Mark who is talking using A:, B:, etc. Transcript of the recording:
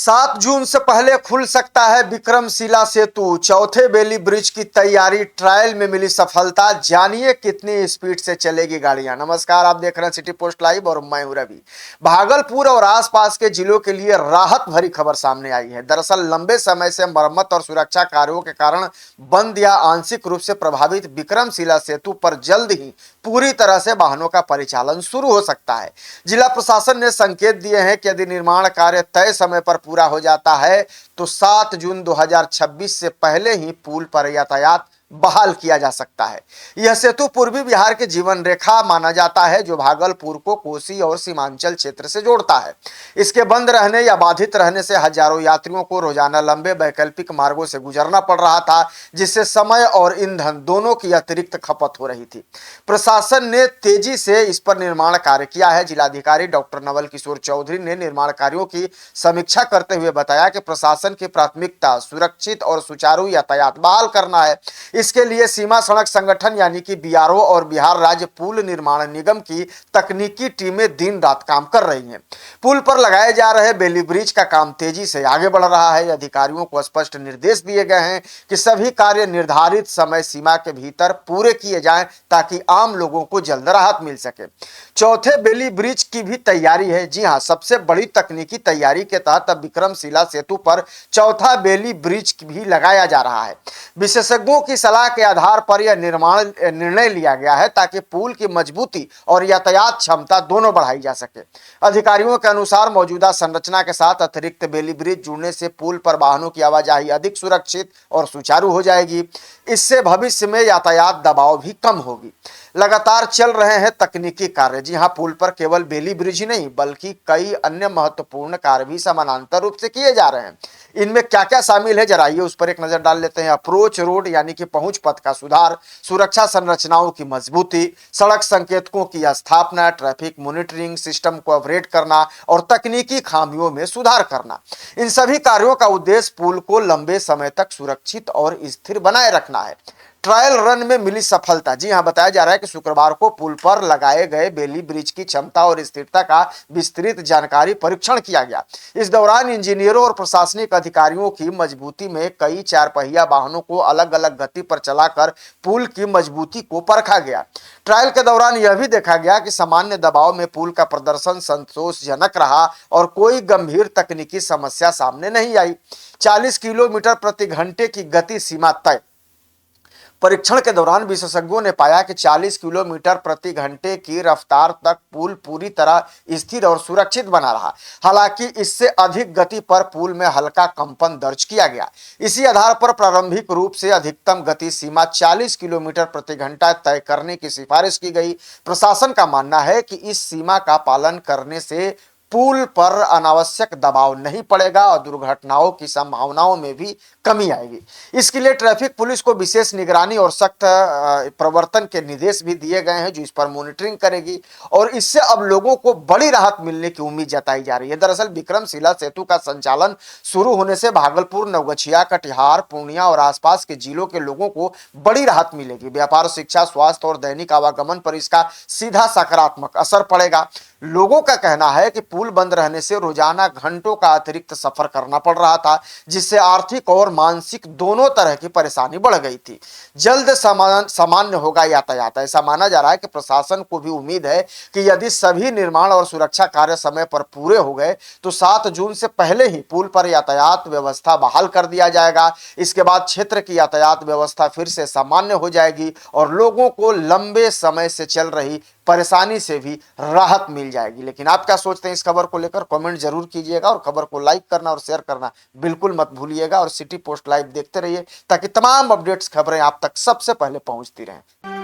A: 7 जून से पहले खुल सकता है विक्रमशिला सेतु। चौथे बेली ब्रिज की तैयारी, ट्रायल में मिली सफलता। जानिए कितनी स्पीड से चलेगी गाड़ियां। नमस्कार, आप देख रहे हैं सिटी पोस्ट लाइव और मैं हूं रवि। भागलपुर और आसपास के जिलों के लिए राहत भरी खबर सामने आई है। दरअसल लंबे समय से मरम्मत और सुरक्षा कार्यों के कारण बंद या आंशिक रूप से प्रभावित विक्रमशिला सेतु पर जल्द ही पूरी तरह से वाहनों का परिचालन शुरू हो सकता है। जिला प्रशासन ने संकेत दिए हैं कि यदि निर्माण कार्य तय समय पर पूरा हो जाता है तो 7 जून 2026 से पहले ही पुल पर यातायात बहाल किया जा सकता है। यह सेतु पूर्वी बिहार के जीवन रेखा माना जाता है, जो भागलपुर को कोसी और सीमांचल क्षेत्र से जोड़ता है। इसके बंद रहने या बाधित रहने से हजारों यात्रियों को रोजाना लंबे वैकल्पिक मार्गों से गुजरना पड़ रहा था, जिससे समय और ईंधन दोनों की अतिरिक्त खपत हो रही थी। प्रशासन ने तेजी से इस पर निर्माण कार्य किया है। जिलाधिकारी डॉक्टर नवल किशोर चौधरी ने निर्माण कार्यों की समीक्षा करते हुए बताया कि प्रशासन की प्राथमिकता सुरक्षित और सुचारू यातायात बहाल करना है। इसके लिए सीमा सड़क संगठन यानी कि बीआरओ और बिहार राज्य पुल निर्माण निगम की तकनीकी टीमें दिन रात काम कर रही हैं। पुल पर लगाए जा रहे बेली ब्रिज का काम तेजी से आगे बढ़ रहा है। अधिकारियों को स्पष्ट निर्देश दिए गए हैं कि सभी कार्य निर्धारित समय सीमा के भीतर पूरे किए जाएं, ताकि आम लोगों को जल्द राहत मिल सके। चौथे बेली ब्रिज की भी तैयारी है। जी हां, सबसे बड़ी तकनीकी तैयारी के तहत अब विक्रमशिला सेतु पर चौथा बेली ब्रिज भी लगाया जा रहा है। विशेषज्ञों की सलाह के आधार पर यह निर्णय लिया गया है, ताकि पुल की मजबूती और यातायात क्षमता दोनों बढ़ाई जा सके। अधिकारियों के अनुसार मौजूदा संरचना के साथ अतिरिक्त बेली ब्रिज जुड़ने से पुल पर वाहनों की आवाजाही अधिक सुरक्षित और सुचारू हो जाएगी। इससे भविष्य में यातायात दबाव भी कम होगी। लगातार चल रहे हैं तकनीकी कार्य। जी हां, पुल पर केवल बेली ब्रिज ही नहीं बल्कि कई अन्य महत्वपूर्ण कार्य भी समानांतर रूप से किए जा रहे हैं। इनमें क्या क्या शामिल है, जरा आइए उस पर एक नजर डाल लेते हैं। अप्रोच रोड यानी कि पहुंच पथ का सुधार, सुरक्षा संरचनाओं की मजबूती, सड़क संकेतकों की स्थापना, ट्रैफिक मॉनिटरिंग सिस्टम को अपग्रेड करना और तकनीकी खामियों में सुधार करना। इन सभी कार्यों का उद्देश्य पुल को लंबे समय तक सुरक्षित और स्थिर बनाए रखना है। ट्रायल रन में मिली सफलता। जी हां, बताया जा रहा है कि शुक्रवार को पुल पर लगाए गए बेली ब्रिज की क्षमता और स्थिरता का विस्तृत जानकारी परीक्षण किया गया। इस दौरान इंजीनियरों और प्रशासनिक अधिकारियों की मजबूती में कई 4 पहिया वाहनों को अलग अलग गति पर चलाकर पुल की मजबूती को परखा गया। ट्रायल के दौरान यह भी देखा गया कि सामान्य दबाव में पुल का प्रदर्शन संतोषजनक रहा और कोई गंभीर तकनीकी समस्या सामने नहीं आई। 40 किलोमीटर प्रति घंटे की गति सीमा तय। परीक्षण के दौरान विशेषज्ञों ने पाया कि 40 किलोमीटर प्रति घंटे की रफ्तार तक पुल पूरी तरह स्थिर और सुरक्षित बना रहा। हालांकि इससे अधिक गति पर पुल में हल्का कंपन दर्ज किया गया। इसी आधार पर प्रारंभिक रूप से अधिकतम गति सीमा 40 किलोमीटर प्रति घंटा तय करने की सिफारिश की गई। प्रशासन का मानना है कि इस सीमा का पालन करने से पुल पर अनावश्यक दबाव नहीं पड़ेगा और दुर्घटनाओं की संभावनाओं में भी कमी आएगी। इसके लिए ट्रैफिक पुलिस को विशेष निगरानी और सख्त प्रवर्तन के निर्देश भी दिए गए हैं, जो इस पर मॉनिटरिंग करेगी और इससे अब लोगों को बड़ी राहत मिलने की उम्मीद जताई जा रही है। दरअसल विक्रमशिला सेतु का संचालन शुरू होने से भागलपुर, नवगछिया, कटिहार, पूर्णिया और आसपास के जिलों के लोगों को बड़ी राहत मिलेगी। व्यापार, शिक्षा, स्वास्थ्य और दैनिक आवागमन पर इसका सीधा सकारात्मक असर पड़ेगा। लोगों का कहना है कि पुल बंद रहने से रोजाना घंटों का अतिरिक्त सफर करना पड़ रहा था, जिससे आर्थिक और मानसिक दोनों तरह की परेशानी बढ़ गई थी। जल्द सामान्य होगा यातायात। ऐसा माना जा रहा है कि प्रशासन को भी उम्मीद है कि यदि सभी निर्माण और सुरक्षा कार्य समय पर पूरे हो गए तो 7 जून से पहले ही पुल पर यातायात व्यवस्था बहाल कर दिया जाएगा। इसके बाद क्षेत्र की यातायात व्यवस्था फिर से सामान्य हो जाएगी और लोगों को लंबे समय से चल रही परेशानी से भी राहत मिल जाएगी। लेकिन आप क्या सोचते हैं इस खबर को लेकर, कमेंट जरूर कीजिएगा और खबर को लाइक करना और शेयर करना बिल्कुल मत भूलिएगा। और सिटी पोस्ट लाइव देखते रहिए ताकि तमाम अपडेट्स, खबरें आप तक सबसे पहले पहुंचती रहें।